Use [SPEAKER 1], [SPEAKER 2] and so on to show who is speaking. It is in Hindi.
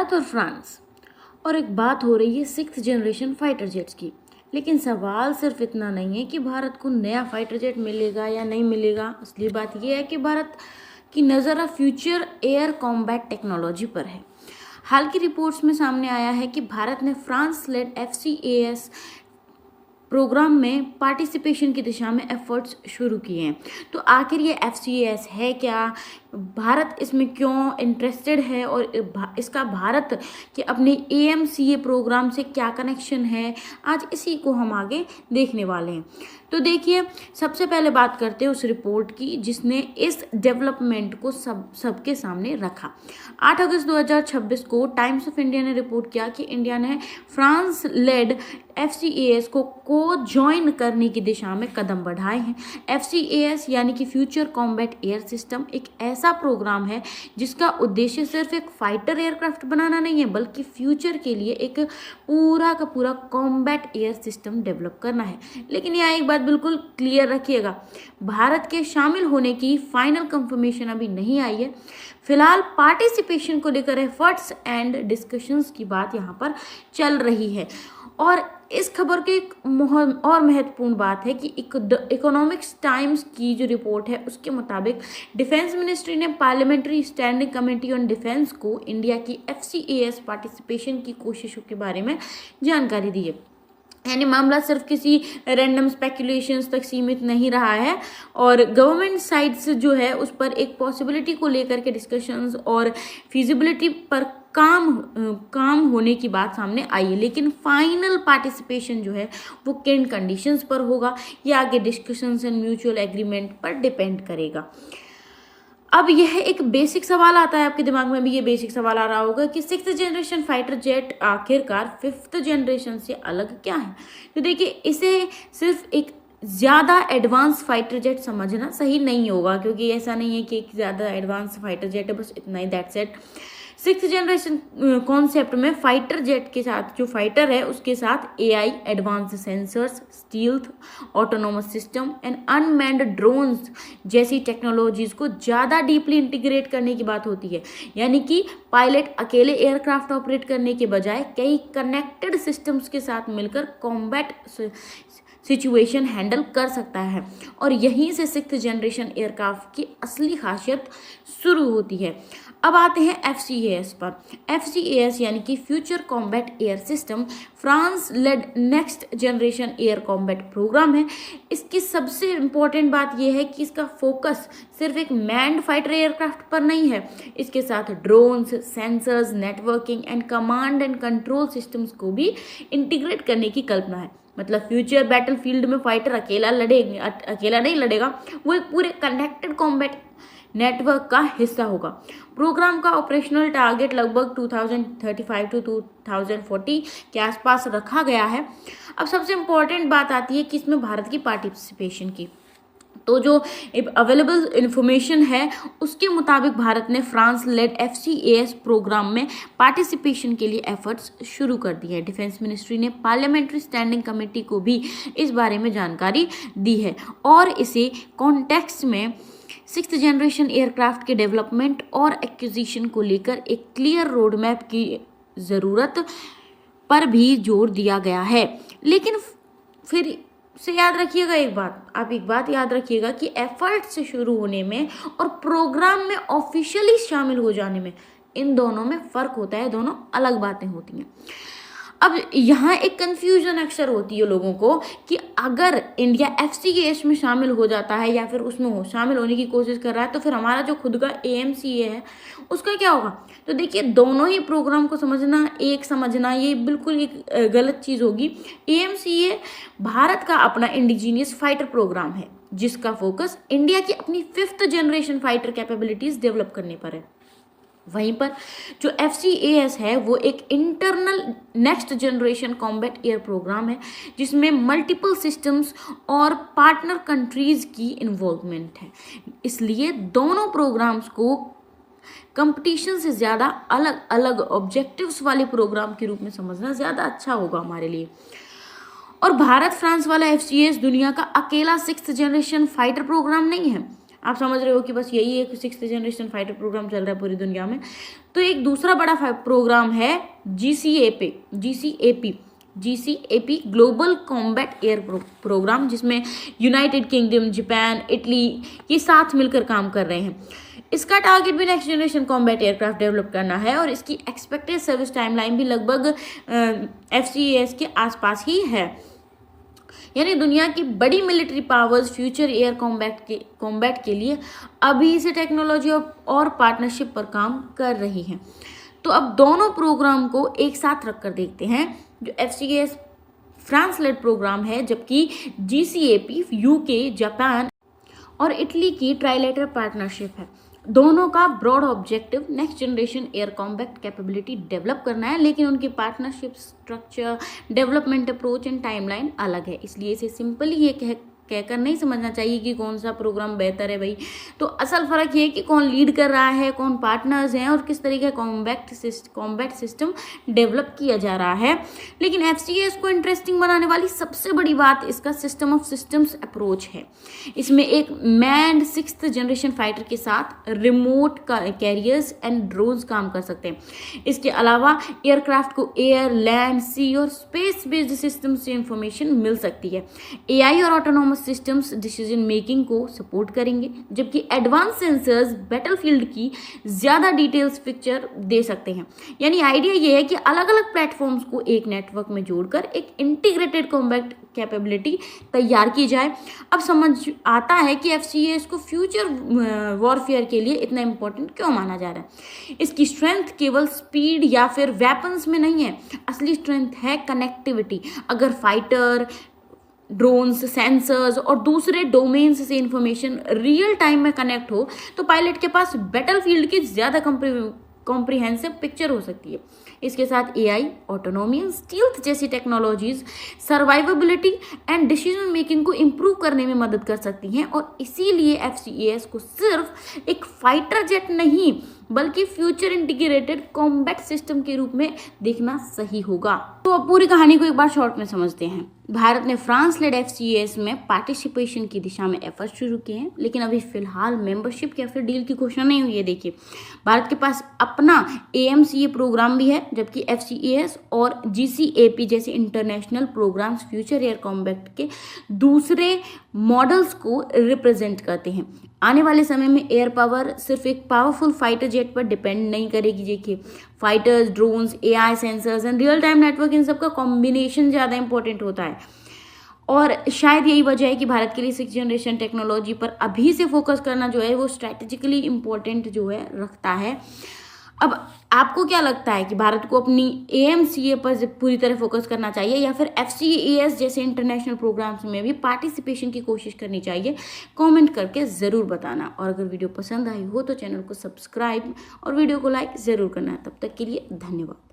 [SPEAKER 1] भारत और फ्रांस और एक बात हो रही है सिक्स्थ जनरेशन फाइटर जेट्स की। लेकिन सवाल सिर्फ इतना नहीं है कि भारत को नया फाइटर जेट मिलेगा या नहीं मिलेगा। असली बात यह है कि भारत की नज़र अब फ्यूचर एयर कॉम्बैट टेक्नोलॉजी पर है। हाल की रिपोर्ट्स में सामने आया है कि भारत ने फ्रांस लेड FCAS प्रोग्राम में पार्टिसिपेशन की दिशा में एफर्ट्स शुरू किए हैं। तो आखिर ये FCAS है क्या, भारत इसमें क्यों इंटरेस्टेड है और इसका भारत के अपने AMCA प्रोग्राम से क्या कनेक्शन है, आज इसी को हम आगे देखने वाले हैं। तो देखिए, सबसे पहले बात करते हैं उस रिपोर्ट की जिसने इस डेवलपमेंट को सबके सामने रखा। 8 अगस्त 2026 को टाइम्स ऑफ इंडिया ने रिपोर्ट किया कि इंडिया ने फ्रांस लेड FCAS को ज्वाइन करने की दिशा में कदम बढ़ाए हैं। FCAS यानी कि फ्यूचर कॉम्बैट एयर सिस्टम एक ऐसा प्रोग्राम है जिसका उद्देश्य सिर्फ एक फाइटर एयरक्राफ्ट बनाना नहीं है, बल्कि फ्यूचर के लिए एक पूरा का पूरा कॉम्बैट एयर सिस्टम डेवलप करना है। लेकिन यहाँ एक बात बिल्कुल क्लियर रखिएगा, भारत के शामिल होने की फाइनल कंफर्मेशन अभी नहीं आई है। फिलहाल पार्टिसिपेशन को लेकर एफर्ट्स एंड डिस्कशंस की बात यहाँ पर चल रही है। और इस खबर की एक और महत्वपूर्ण बात है कि इकोनॉमिक्स टाइम्स की जो रिपोर्ट है उसके मुताबिक डिफेंस मिनिस्ट्री ने parliamentary standing committee on defence को इंडिया की FCAS पार्टिसिपेशन की कोशिशों के बारे में जानकारी दी है। यानी मामला सिर्फ किसी रैंडम स्पेकुलेशंस तक सीमित नहीं रहा है और गवर्नमेंट साइड से जो है उस पर एक पॉसिबिलिटी को लेकर के डिस्कशंस और फिजिबिलिटी पर काम होने की बात सामने आई है। लेकिन फाइनल पार्टिसिपेशन जो है वो किन कंडीशंस पर होगा, ये आगे डिस्कशंस एंड म्यूचुअल एग्रीमेंट पर डिपेंड करेगा। अब यह एक बेसिक सवाल आता है, आपके दिमाग में भी ये बेसिक सवाल आ रहा होगा कि सिक्स्थ जनरेशन फाइटर जेट आखिरकार फिफ्थ जनरेशन से अलग क्या है। तो देखिए, इसे सिर्फ एक ज़्यादा एडवांस फाइटर जेट समझना सही नहीं होगा, क्योंकि ऐसा नहीं है कि एक ज़्यादा एडवांस फाइटर जेट है, बस इतना ही, that's it. Sixth generation concept में फाइटर जेट के साथ जो फाइटर है उसके साथ AI, advance sensors, stealth, autonomous system and unmanned drones जैसी टेक्नोलॉजीज को ज़्यादा डीपली इंटीग्रेट करने की बात होती है। यानी कि पायलट अकेले एयरक्राफ्ट ऑपरेट करने के बजाय कई कनेक्टेड सिस्टम्स के साथ मिलकर कॉम्बैट सिचुएशन हैंडल कर सकता है। और यहीं से सिक्स्थ जनरेशन एयरक्राफ्ट की असली खासियत शुरू होती है। अब आते हैं FCAS पर। FCAS यानी कि future combat air system France led next generation air combat programme है। इसकी सबसे इम्पोर्टेंट बात यह है कि इसका फोकस सिर्फ एक मैन्ड फाइटर एयरक्राफ्ट पर नहीं है, इसके साथ drones, sensors, networking and command and control systems को भी इंटीग्रेट करने की कल्पना है। मतलब फ्यूचर बैटल फील्ड में फाइटर अकेला नहीं लड़ेगा, वो एक पूरे कनेक्टेड कॉम्बैट नेटवर्क का हिस्सा होगा। प्रोग्राम का ऑपरेशनल टारगेट लगभग 2035 टू 2040 के आसपास रखा गया है। अब सबसे इम्पोर्टेंट बात आती है कि इसमें भारत की पार्टिसिपेशन की। तो जो अवेलेबल इंफॉर्मेशन है उसके मुताबिक भारत ने फ्रांस लेड FCAS प्रोग्राम में पार्टिसिपेशन के लिए एफर्ट्स शुरू कर दिए हैं। डिफेंस मिनिस्ट्री ने पार्लियामेंट्री स्टैंडिंग कमेटी को भी इस बारे में जानकारी दी है और इसे कॉन्टेक्स्ट में सिक्स्थ जनरेशन एयरक्राफ्ट के डेवलपमेंट और एक्विजिशन को लेकर एक क्लियर रोड मैप की ज़रूरत पर भी जोर दिया गया है। लेकिन फिर से याद रखिएगा एक बात याद रखिएगा कि एफर्ट से शुरू होने में और प्रोग्राम में ऑफिशियली शामिल हो जाने में, इन दोनों में फ़र्क होता है, दोनों अलग बातें होती हैं। अब यहाँ एक कन्फ्यूजन अक्सर होती है लोगों को कि अगर इंडिया FCAS में शामिल हो जाता है या फिर उसमें शामिल होने की कोशिश कर रहा है तो फिर हमारा जो खुद का AMCA है उसका क्या होगा। तो देखिए, दोनों ही प्रोग्राम को समझना ये बिल्कुल एक गलत चीज़ होगी। AMCA भारत का अपना इंडिजीनियस फाइटर प्रोग्राम है जिसका फोकस इंडिया की अपनी fifth generation fighter capabilities develop करने पर है। वहीं पर जो FCAS है वो एक internal next generation combat air programme है जिसमें मल्टीपल सिस्टम्स और पार्टनर कंट्रीज़ की इन्वॉल्वमेंट है। इसलिए दोनों प्रोग्राम्स को कंपटीशन से ज़्यादा अलग अलग ऑब्जेक्टिव्स वाले प्रोग्राम के रूप में समझना ज़्यादा अच्छा होगा हमारे लिए। और भारत फ्रांस वाला FCAS दुनिया का अकेला सिक्स्थ जनरेशन फाइटर प्रोग्राम नहीं है, आप समझ रहे हो कि बस यही एक 6th जनरेशन फाइटर प्रोग्राम चल रहा है पूरी दुनिया में। तो एक दूसरा बड़ा प्रोग्राम है GCAP global combat air programme, जिसमें यूनाइटेड किंगडम, जापान, इटली ये साथ मिलकर काम कर रहे हैं। इसका टारगेट भी next generation combat aircraft develop करना है और इसकी एक्सपेक्टेड सर्विस टाइमलाइन भी लगभग FCAS के आसपास ही है। यानी दुनिया की बड़ी military powers future air combat के लिए अभी से टेक्नोलॉजी और पार्टनरशिप पर काम कर रही हैं। तो अब दोनों प्रोग्राम को एक साथ रखकर देखते हैं। जो FCAS फ्रांस लेड प्रोग्राम है, जबकि GCAP UK, जापान और इटली की ट्राइलेटरल पार्टनरशिप है। दोनों का broad objective next generation air combat capability develop करना है, लेकिन उनकी partnership structure, development approach and timeline अलग है। इसलिए इसे सिंपली ये कहकर नहीं समझना चाहिए कि कौन सा प्रोग्राम बेहतर है भाई। तो असल फर्क ये है कि कौन लीड कर रहा है, कौन पार्टनर्स हैं और किस तरीके का कॉम्बैट सिस्टम डेवलप किया जा रहा है। लेकिन FCAS को इंटरेस्टिंग बनाने वाली सबसे बड़ी बात इसका सिस्टम ऑफ सिस्टम्स अप्रोच है। इसमें एक मैन्ड 6th जनरेशन फाइटर के साथ रिमोट कैरियर्स एंड ड्रोन्स काम कर सकते हैं। इसके अलावा एयरक्राफ्ट को एयर, लैंड, सी और स्पेस बेस्ड सिस्टम से इंफॉर्मेशन मिल सकती है। AI और ऑटोनोमस सिस्टम्स डिसीजन मेकिंग को सपोर्ट करेंगे, जबकि एडवांस सेंसर्स बैटलफील्ड की ज़्यादा डिटेल्स पिक्चर दे सकते हैं। यानी आइडिया ये है कि अलग अलग प्लेटफॉर्म्स को एक नेटवर्क में जोड़कर एक इंटीग्रेटेड कॉम्बैट कैपेबिलिटी तैयार की जाए। अब समझ आता है कि FCAS को फ्यूचर वॉरफेयर के लिए इतना इंपॉर्टेंट क्यों माना जा रहा है। इसकी स्ट्रेंथ केवल स्पीड या फिर वेपन्स में नहीं है, असली स्ट्रेंथ है कनेक्टिविटी। अगर फाइटर, ड्रोन्स, सेंसर्स और दूसरे डोमेन्स से इंफॉर्मेशन रियल टाइम में कनेक्ट हो तो पायलट के पास बैटलफील्ड की ज़्यादा कॉम्प्रिहेंसिव पिक्चर हो सकती है। इसके साथ AI, ऑटोनॉमी एंड स्टील्थ जैसी technologies survivability and decision making को इम्प्रूव करने में मदद कर सकती हैं और इसीलिए FCAS को सिर्फ एक फाइटर जेट नहीं बल्कि फ्यूचर इंटीग्रेटेड कॉम्बैट सिस्टम के रूप में देखना सही होगा। तो अब पूरी कहानी को एक बार शॉर्ट में समझते हैं। भारत ने फ्रांस लेड FCAS में पार्टिसिपेशन की दिशा में एफर्ट शुरू किए हैं, लेकिन अभी फिलहाल मेंबरशिप या फिर डील की घोषणा नहीं हुई है। देखिए, भारत के पास अपना AMCA प्रोग्राम भी है, जबकि FCAS और GCAP जैसे international programmes future air combat के दूसरे मॉडल्स को रिप्रेजेंट करते हैं। आने वाले समय में एयर पावर सिर्फ एक पावरफुल फाइटर जेट पर डिपेंड नहीं करेगी। देखिए, fighters, drones, AI, sensors and real time network, इन सब का कॉम्बिनेशन ज़्यादा इंपॉर्टेंट होता है और शायद यही वजह है कि भारत के लिए 6th जनरेशन टेक्नोलॉजी पर अभी से फोकस करना जो है वो स्ट्रैटेजिकली इम्पोर्टेंट जो है रखता है। अब आपको क्या लगता है कि भारत को अपनी AMCA पर पूरी तरह फोकस करना चाहिए या फिर FCAS जैसे इंटरनेशनल प्रोग्राम्स में भी पार्टिसिपेशन की कोशिश करनी चाहिए? कमेंट करके ज़रूर बताना। और अगर वीडियो पसंद आई हो तो चैनल को सब्सक्राइब और वीडियो को लाइक ज़रूर करना। तब तक के लिए धन्यवाद।